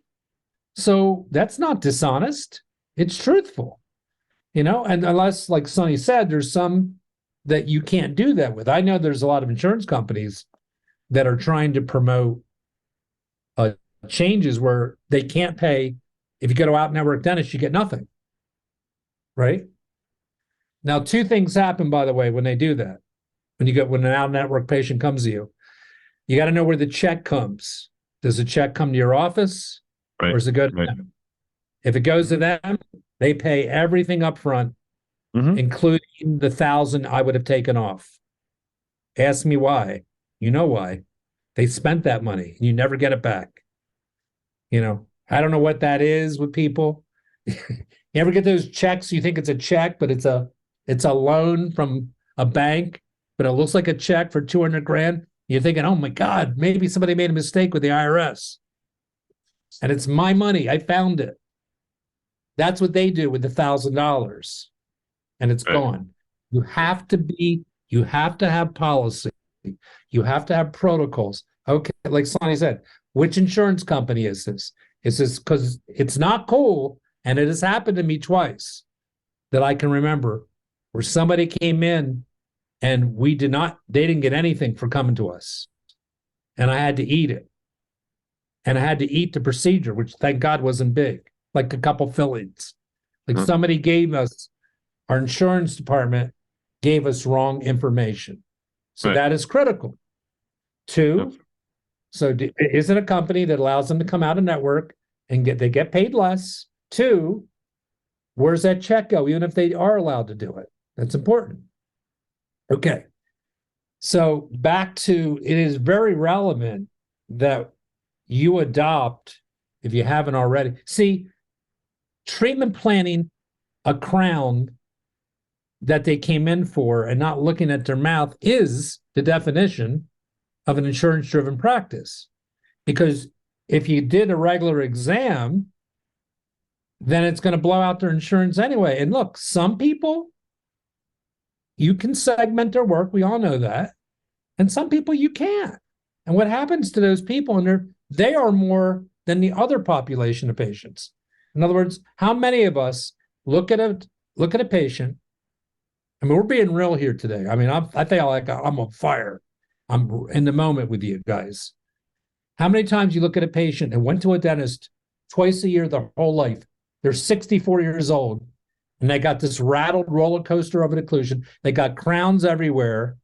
So that's not dishonest. It's truthful, and unless, like Sonny said, there's some that you can't do that with. I know there's a lot of insurance companies that are trying to promote changes where they can't pay. If you go to out-network dentist, you get nothing, right? Now, two things happen, by the way, when they do that. When an out-network patient comes to you, you got to know where the check comes. Does the check come to your office, or does it go to them? If it goes to them, they pay everything up front, including the 1,000 I would have taken off. Ask me why. You know why? They spent that money and you never get it back. I don't know what that is with people. You ever get those checks? You think it's a check, but it's a loan from a bank, but it looks like a check for 200 grand. You're thinking, oh my God, maybe somebody made a mistake with the IRS. And it's my money. I found it. That's what they do with the $1,000. And it's gone. You have to have policy. You have to have protocols. Okay, like Sonny said, which insurance company is this? Is this because it's not cool? And it has happened to me twice that I can remember where somebody came in and they didn't get anything for coming to us. And I had to eat it. And I had to eat the procedure, which thank God wasn't big, like a couple fillings. Like somebody gave us, our insurance department gave us wrong information. So that is critical. Two, so is it a company that allows them to come out of network and they get paid less? Two, where's that check go, even if they are allowed to do it? That's important. Okay. So back to, it is very relevant that you adopt, if you haven't already. See, treatment planning, a crown that they came in for and not looking at their mouth is the definition of an insurance-driven practice. Because if you did a regular exam, then it's going to blow out their insurance anyway. And look, some people, you can segment their work. We all know that. And some people you can't. And what happens to those people, and they are more than the other population of patients. In other words, how many of us look at a patient? I mean, we're being real here today. I mean, I feel like I'm on fire. I'm in the moment with you guys. How many times you look at a patient and went to a dentist twice a year their whole life? They're 64 years old, and they got this rattled roller coaster of an occlusion. They got crowns everywhere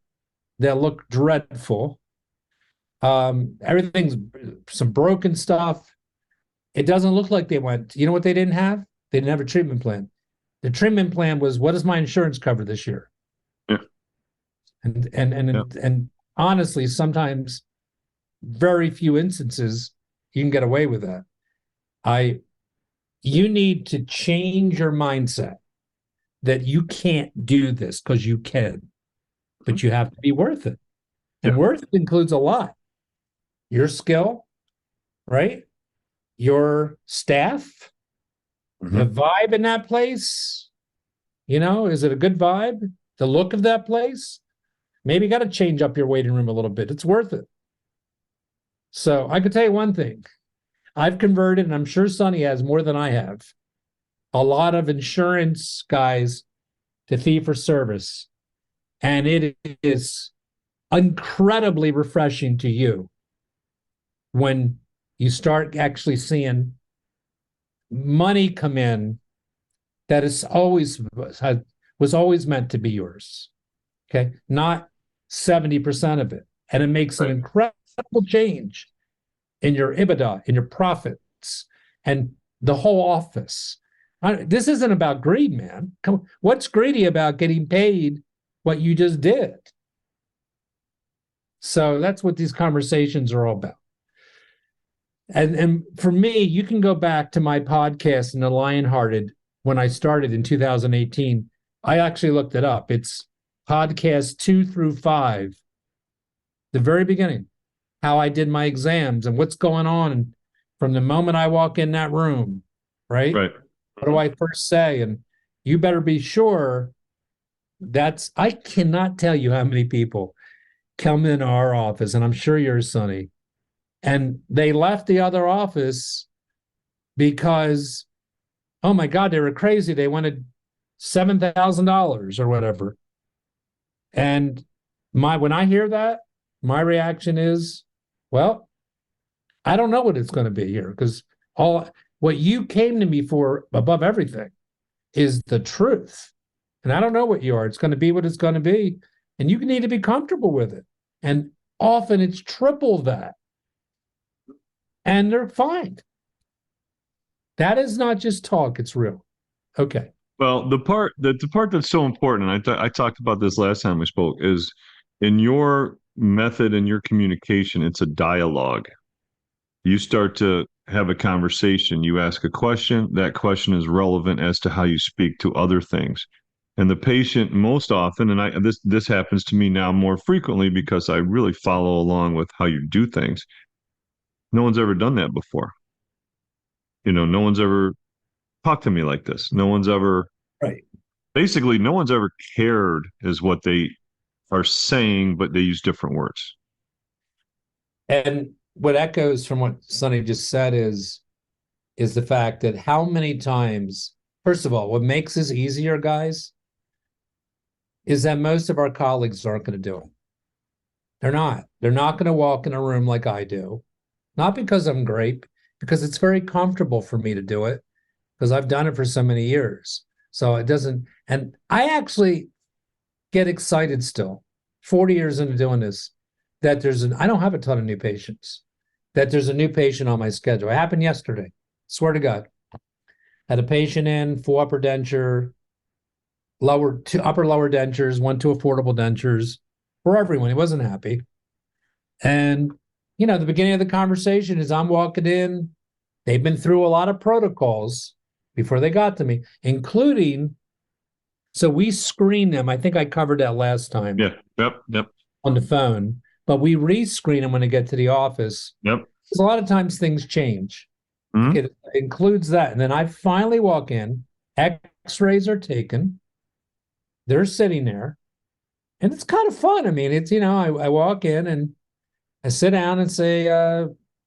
that look dreadful. Everything's some broken stuff. It doesn't look like they went. You know what they didn't have? They didn't have a treatment plan. The treatment plan was, what does my insurance cover this year? Yeah. And honestly, sometimes, very few instances, you can get away with that. You need to change your mindset that you can't do this because you can, but you have to be worth it. And worth includes a lot. Your skill, right? Your staff, the vibe in that place. Is it a good vibe? The look of that place? Maybe you got to change up your waiting room a little bit. It's worth it. So I could tell you one thing. I've converted, and I'm sure Sonny has more than I have, a lot of insurance guys to fee for service. And it is incredibly refreshing to you when you start actually seeing money come in that was always meant to be yours. Okay, not 70% of it. And it makes an incredible change in your EBITDA, in your profits, and the whole office. This isn't about greed, man. What's greedy about getting paid what you just did? So that's what these conversations are all about. And for me, you can go back to my podcast in the Lionhearted when I started in 2018. I actually looked it up. It's podcast 2 through 5, the very beginning, how I did my exams and what's going on from the moment I walk in that room, right? Right. What do I first say? And you better be sure I cannot tell you how many people come in our office, and I'm sure yours, Sonny, and they left the other office because, oh my God, they were crazy. They wanted $7,000 or whatever. And when I hear that, my reaction is, well, I don't know what it's going to be here, because what you came to me for above everything is the truth. And I don't know what you are. It's going to be what it's going to be. And you need to be comfortable with it. And often it's triple that. And they're fine. That is not just talk, it's real. Okay. Well, the part that's so important, and I talked about this last time we spoke, is in your method in your communication, it's a dialogue. You start to have a conversation. You ask a question. That question is relevant as to how you speak to other things. And the patient most often, and this happens to me now more frequently because I really follow along with how you do things. No one's ever done that before. No one's ever talked to me like this. No one's ever, Right. basically, no one's ever cared is what they are saying, but they use different words. And what echoes from what Sonny just said is the fact that how many times, first of all, what makes this easier, guys, is that most of our colleagues aren't going to do it. They're not. They're not going to walk in a room like I do. Not because I'm great, because it's very comfortable for me to do it, because I've done it for so many years. So it doesn't, and I actually get excited still, 40 years into doing this, that I don't have a ton of new patients, that there's a new patient on my schedule. It happened yesterday. Swear to God. Had a patient in, full upper denture, two upper lower dentures, 2 affordable dentures for everyone. He wasn't happy. And, the beginning of the conversation is I'm walking in. They've been through a lot of protocols before they got to me, including, so we screen them. I think I covered that last time. Yeah. Yep. On the phone, but we re-screen them when they get to the office. Yep. Because a lot of times things change. Mm-hmm. It includes that. And then I finally walk in, x-rays are taken, they're sitting there, and it's kind of fun. I mean, it's, I walk in and I sit down and say,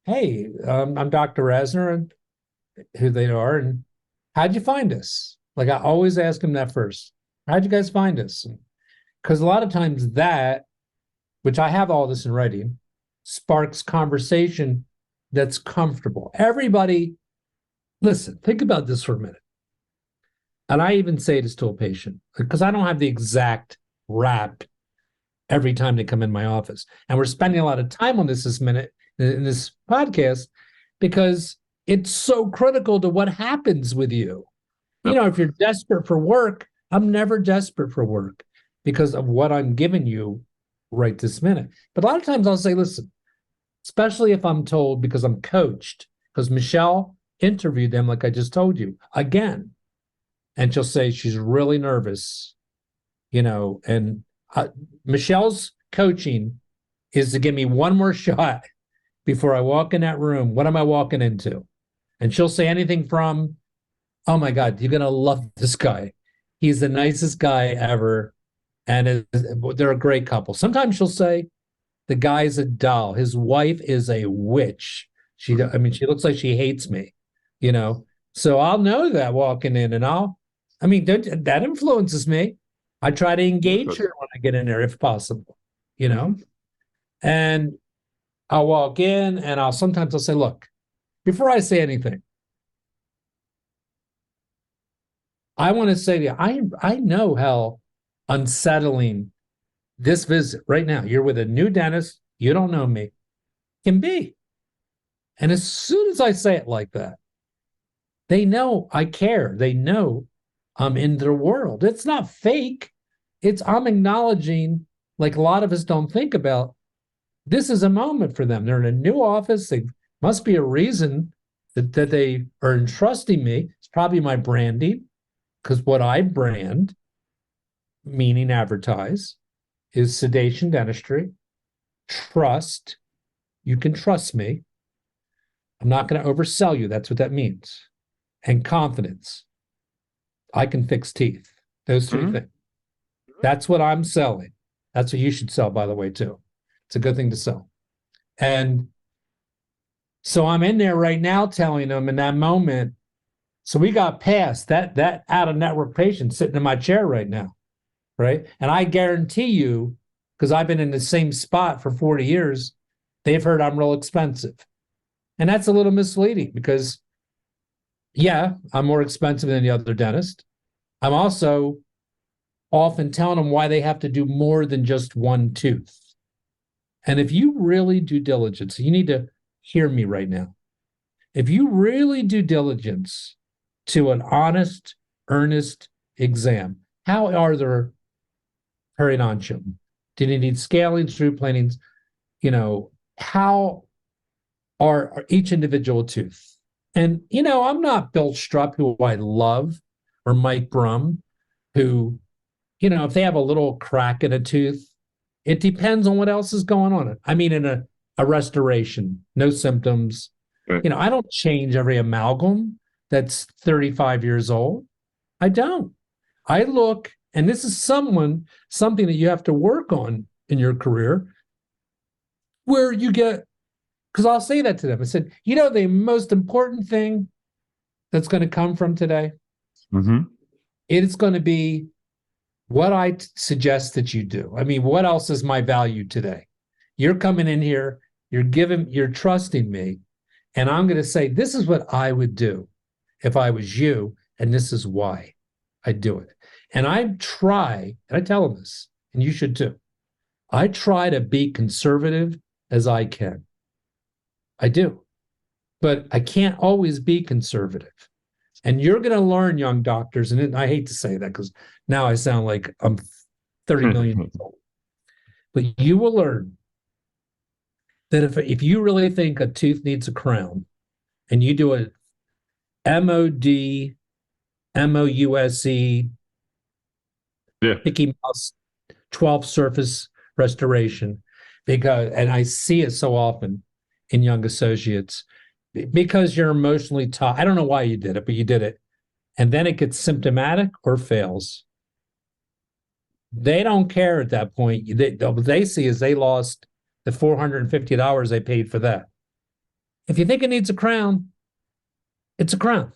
hey, I'm Dr. Rasner, and who they are, and how'd you find us? Like, I always ask them that first. How'd you guys find us? Because a lot of times that, which I have all this in writing, sparks conversation that's comfortable. Everybody, listen, think about this for a minute. And I even say this to a patient, because I don't have the exact rap every time they come in my office. And we're spending a lot of time on this minute in this podcast, because it's so critical to what happens with you. If you're desperate for work, I'm never desperate for work because of what I'm giving you right this minute. But a lot of times I'll say, listen, especially if I'm told, because I'm coached, because Michelle interviewed them like I just told you again, and she'll say she's really nervous, and Michelle's coaching is to give me one more shot before I walk in that room. What am I walking into? And she'll say anything from, oh my God, you're going to love this guy. He's the nicest guy ever. And they're a great couple. Sometimes she'll say, the guy's a doll. His wife is a witch. She looks like she hates me, So I'll know that walking in, and that influences me. I try to engage her when I get in there, if possible, And I'll walk in, and sometimes I'll say, look, before I say anything, I want to say to you, I know how unsettling this visit right now, you're with a new dentist, you don't know me, can be. And as soon as I say it like that, they know I care. They know I'm in their world. It's not fake. I'm acknowledging, like a lot of us don't think about, this is a moment for them. They're in a new office. They must be a reason that they are entrusting me. It's probably my branding, because what I brand, meaning advertise, is sedation dentistry, trust. You can trust me. I'm not going to oversell you. That's what that means. And confidence. I can fix teeth. Those three things. That's what I'm selling. That's what you should sell, by the way, too. It's a good thing to sell. And so I'm in there right now telling them in that moment. So we got past that out-of-network patient sitting in my chair right now, right? And I guarantee you, because I've been in the same spot for 40 years, they've heard I'm real expensive. And that's a little misleading because, yeah, I'm more expensive than the other dentist. I'm also often telling them why they have to do more than just one tooth. And if you really do diligence, you need to hear me right now. If you really do diligence to an honest, earnest exam, how are their periodontium? Do you need scalings, root planings? How are each individual tooth? And, I'm not Bill Strupp, who I love, or Mike Brum, who, if they have a little crack in a tooth, it depends on what else is going on. I mean, in a restoration, no symptoms. Right. I don't change every amalgam that's 35 years old. I don't. I look, and this is something that you have to work on in your career, where you get, because I'll say that to them. I said, the most important thing that's going to come from today, it's going to be what I suggest that you do. I mean, what else is my value today? You're coming in here, you're trusting me, and I'm going to say, this is what I would do if I was you, and this is why I do it. And I tell them this, and you should too. I try to be conservative as I can. I do. But I can't always be conservative. And you're going to learn, young doctors, and I hate to say that because now I sound like I'm 30 million years old. But you will learn that if you really think a tooth needs a crown, and you do a MOD, MOUSE, Mickey Mouse 12 surface restoration, and I see it so often in young associates, because you're emotionally taught. I don't know why you did it, but you did it. And then it gets symptomatic or fails. They don't care at that point. What they see is they lost the $450 they paid for that. If you think it needs a crown, it's a crown.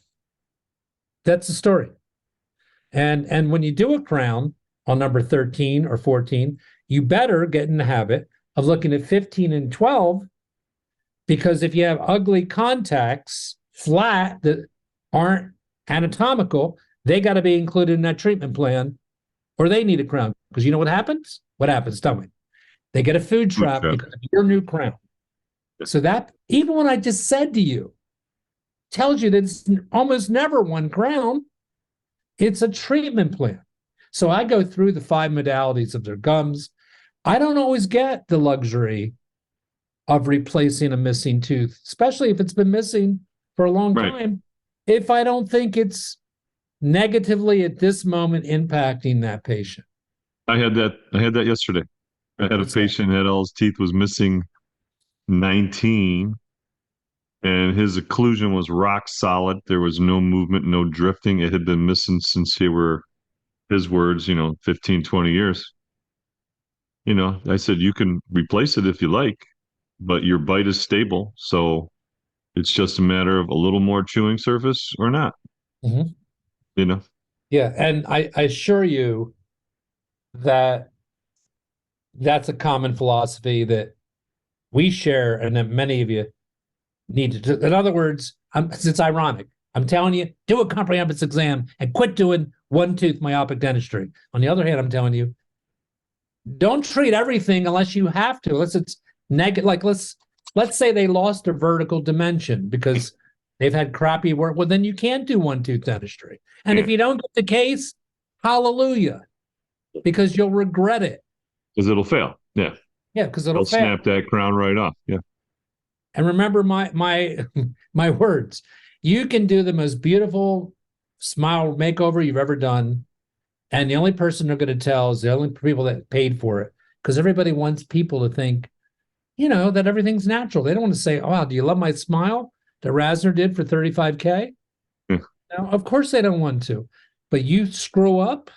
That's the story. And when you do a crown on number 13 or 14, you better get in the habit of looking at 15 and 12, because if you have ugly contacts, flat, that aren't anatomical, they got to be included in that treatment plan, or they need a crown. Because you know what happens? What happens? Tell me. They get a food trap because of your new crown. So that, even when I just said to you, tells you that it's almost never one crown. It's a treatment plan. So I go through the 5 modalities of their gums. I don't always get the luxury of replacing a missing tooth, especially if it's been missing for a long time, if I don't think it's negatively at this moment impacting that patient. I had that yesterday. I had a patient that all his teeth was missing 19, and his occlusion was rock solid. There was no movement, no drifting. It had been missing since they were, his words, 15, 20 years. I said, you can replace it if you like, but your bite is stable. So it's just a matter of a little more chewing surface or not. Yeah. And I assure you that that's a common philosophy that we share and that many of you need to do. In other words, it's ironic. I'm telling you, do a comprehensive exam and quit doing one tooth myopic dentistry. On the other hand, I'm telling you, don't treat everything unless you have to, unless it's negative. Like let's say they lost a vertical dimension because they've had crappy work. Well, then you can't do one tooth dentistry. And if you don't get the case, hallelujah, because you'll regret it. Because it'll fail. Yeah. Yeah, because it'll fail. Snap that crown right off. Yeah. And remember my words. You can do the most beautiful smile makeover you've ever done, and the only person they're going to tell is the only people that paid for it, because everybody wants people to think, that everything's natural. They don't want to say, "Oh, wow, do you love my smile that Rasner did for $35K?" No, of course they don't want to. But you screw up,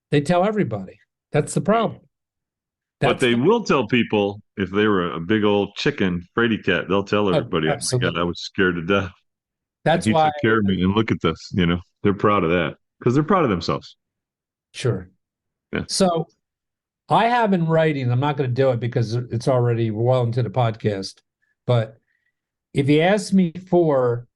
they tell everybody. That's the problem. But they will tell people if they were a big old chicken, Frady cat, they'll tell everybody, "Oh my God, I was scared to death. That's he why took care of me, and look at this." They're proud of that because they're proud of themselves. Sure. Yeah. So I have in writing, I'm not going to do it because it's already well into the podcast, but if you ask me for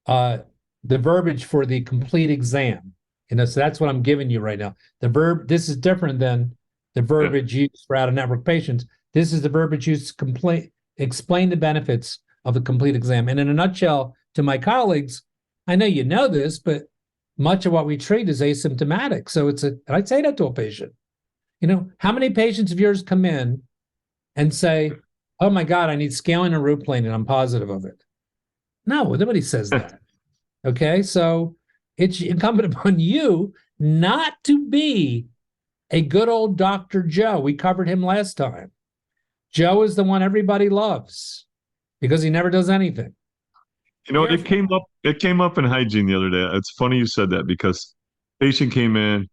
the verbiage for the complete exam, so that's what I'm giving you right now. This is different than the verbiage used for out-of-network patients. This is the verbiage used to explain the benefits of the complete exam. And in a nutshell, to my colleagues, I know you know this, but much of what we treat is asymptomatic. So and I'd say that to a patient. How many patients of yours come in and say, oh my God, I need scaling and root planing, and I'm positive of it? No, nobody says that. Okay, so it's incumbent upon you not to be a good old Dr. Joe. We covered him last time. Joe is the one everybody loves because he never does anything. It came up in hygiene the other day. It's funny you said that because patient came in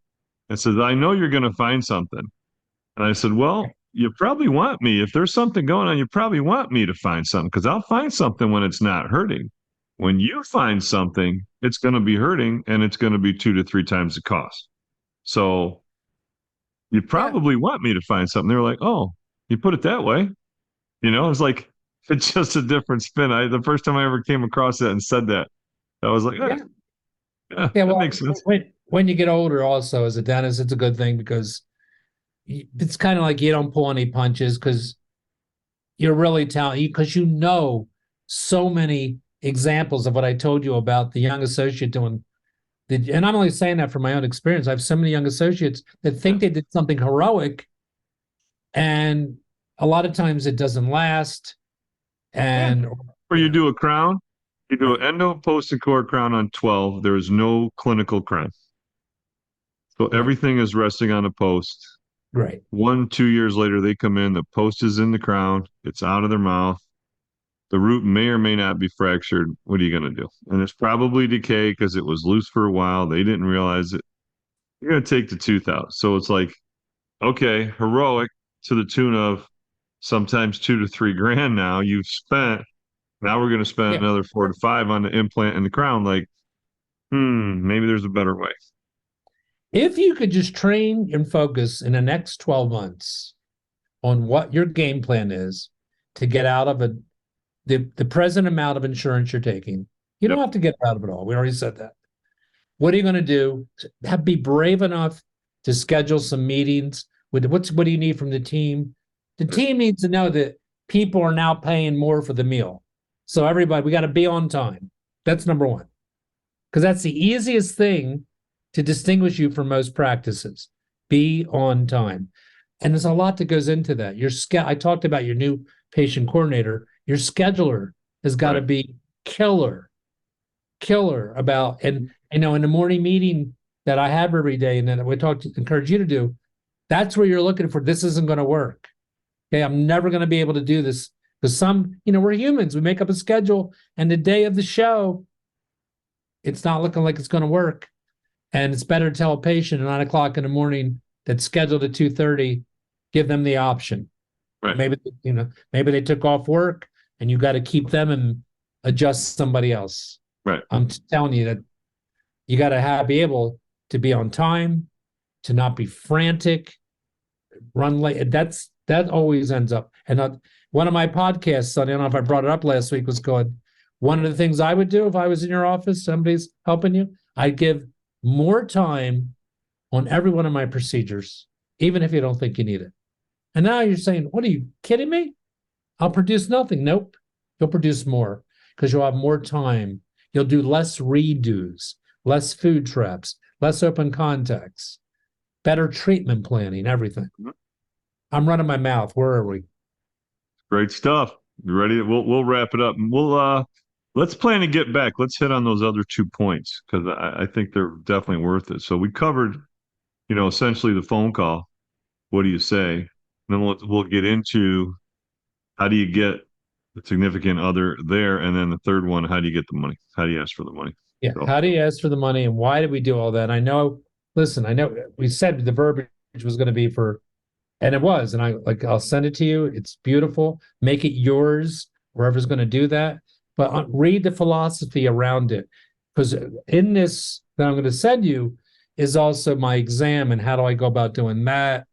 and says, I know you're going to find something. And I said, well, you probably want me. If there's something going on, you probably want me to find something because I'll find something when it's not hurting. When you find something, it's going to be hurting and it's going to be 2 to 3 times the cost. So you probably want me to find something. They're like, oh, you put it that way. It's like, it's just a different spin. The first time I ever came across that and said that, I was like, that makes sense. When you get older, also as a dentist, it's a good thing because it's kind of like you don't pull any punches because you're really talented, because so many examples of what I told you about the young associate doing. And I'm only saying that from my own experience. I have so many young associates that think they did something heroic, and a lot of times it doesn't last. Or you do a crown, you do an endo, post, and core crown on 12. There is no clinical crown. So everything is resting on a post. Right. 1-2 years later, they come in, the post is in the crown, it's out of their mouth. The root may or may not be fractured. What are you going to do? And it's probably decay because it was loose for a while. They didn't realize it. You're going to take the tooth out. So it's like, okay, heroic to the tune of sometimes $2 to $3 grand now you've spent. Now we're going to spend another 4 to 5 on the implant and the crown. Like, maybe there's a better way. If you could just train and focus in the next 12 months on what your game plan is to get out of the present amount of insurance you're taking, you don't have to get out of it all. We already said that. What are you going to do? Be brave enough to schedule some meetings with what do you need from the team? The team needs to know that people are now paying more for the meal. So everybody, we got to be on time. That's number one. Because that's the easiest thing to distinguish you from most practices. Be on time. And there's a lot that goes into that. I talked about your new patient coordinator. Your scheduler has got to be killer about, and in the morning meeting that I have every day, and then encourage you to do, that's where you're looking for, this isn't going to work. Okay, I'm never going to be able to do this because we're humans. We make up a schedule, and the day of the show, it's not looking like it's going to work. And it's better to tell a patient at 9 o'clock in the morning that's scheduled at 2:30, give them the option. Right. Maybe they took off work and you got to keep them and adjust somebody else. Right. I'm telling you that you got to be able to be on time, to not be frantic, run late. That always ends up. And one of my podcasts, I don't know if I brought it up last week, was called, one of the things I would do if I was in your office, somebody's helping you, I'd give more time on every one of my procedures, even if you don't think you need it. And now you're saying, what, are you kidding me? I'll produce nothing. Nope. You'll produce more because you'll have more time. You'll do less redos, less food traps, less open contacts, better treatment planning, everything. I'm running my mouth. Where are we? Great stuff. You ready? We'll wrap it up. Let's plan to get back. Let's hit on those other 2 points because I think they're definitely worth it. So we covered, essentially the phone call. What do you say? And then we'll get into how do you get the significant other there, and then the third one, how do you get the money? How do you ask for the money? Yeah. So, how do you ask for the money, and why did we do all that? I know we said the verbiage was going to be for, and it was, and I'll send it to you. It's beautiful. Make it yours. Whoever's going to do that. But read the philosophy around it, because in this that I'm going to send you is also my exam and how do I go about doing that.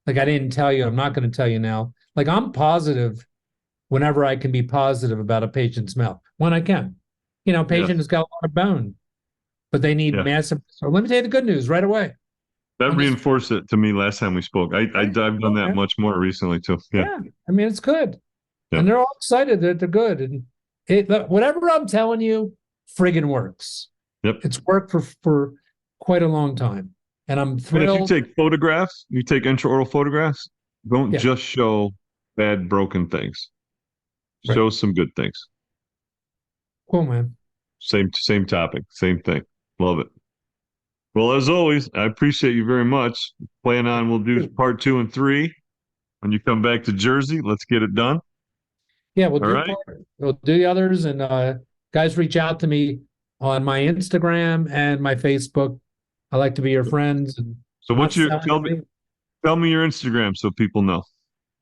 Like I didn't tell you, I'm not going to tell you now. Like I'm positive whenever I can be positive about a patient's mouth, when I can. Patient has got a lot of bone, but they need massive. So let me tell you the good news right away. That reinforced it to me last time we spoke. I've done that much more recently too. Yeah. I mean, it's good. Yeah. And they're all excited that they're good. And whatever I'm telling you, friggin' works. Yep. It's worked for quite a long time. and I'm And if you thrilled. take photographs, you take intraoral photographs, don't Yeah. just show bad, broken things. Right. Show some good things. Cool, man. Same topic, same thing. Love it. Well, as always, I appreciate you very much. Plan on we'll do part 2 and 3 when you come back to Jersey. Let's get it done. Yeah, All right. we'll do the others, and guys, reach out to me on my Instagram and my Facebook. I like to be your friends. And So I'm not what's your selling anything. tell me your Instagram so people know.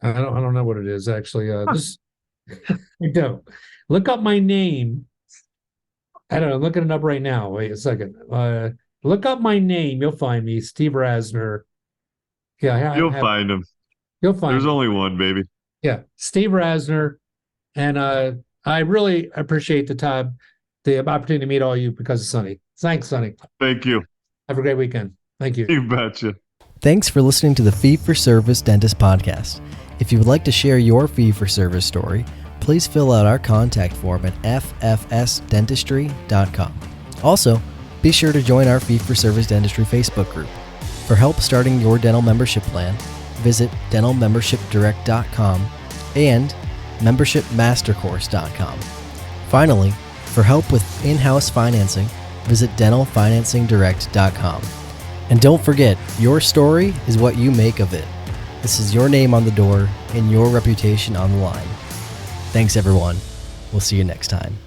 I don't know what it is actually. This I don't. Look up my name. I don't know. I'm looking it up right now. Wait a second. Look up my name. You'll find me, Steve Rasner. Yeah, You'll find them. you'll find There's me. only one, baby. Yeah, Steve Rasner. And I really appreciate the opportunity to meet all you because of Sonny. Thanks, Sonny. Thank you. Have a great weekend. Thank you. You betcha. Thanks for listening to the Fee-for-Service Dentist Podcast. If you would like to share your fee-for-service story, please fill out our contact form at ffsdentistry.com. Also, be sure to join our Fee-for-Service Dentistry Facebook group. For help starting your dental membership plan, visit dentalmembershipdirect.com and membershipmastercourse.com. Finally, for help with in-house financing, visit dentalfinancingdirect.com. And don't forget, your story is what you make of it. This is your name on the door and your reputation on the line. Thanks, everyone. We'll see you next time.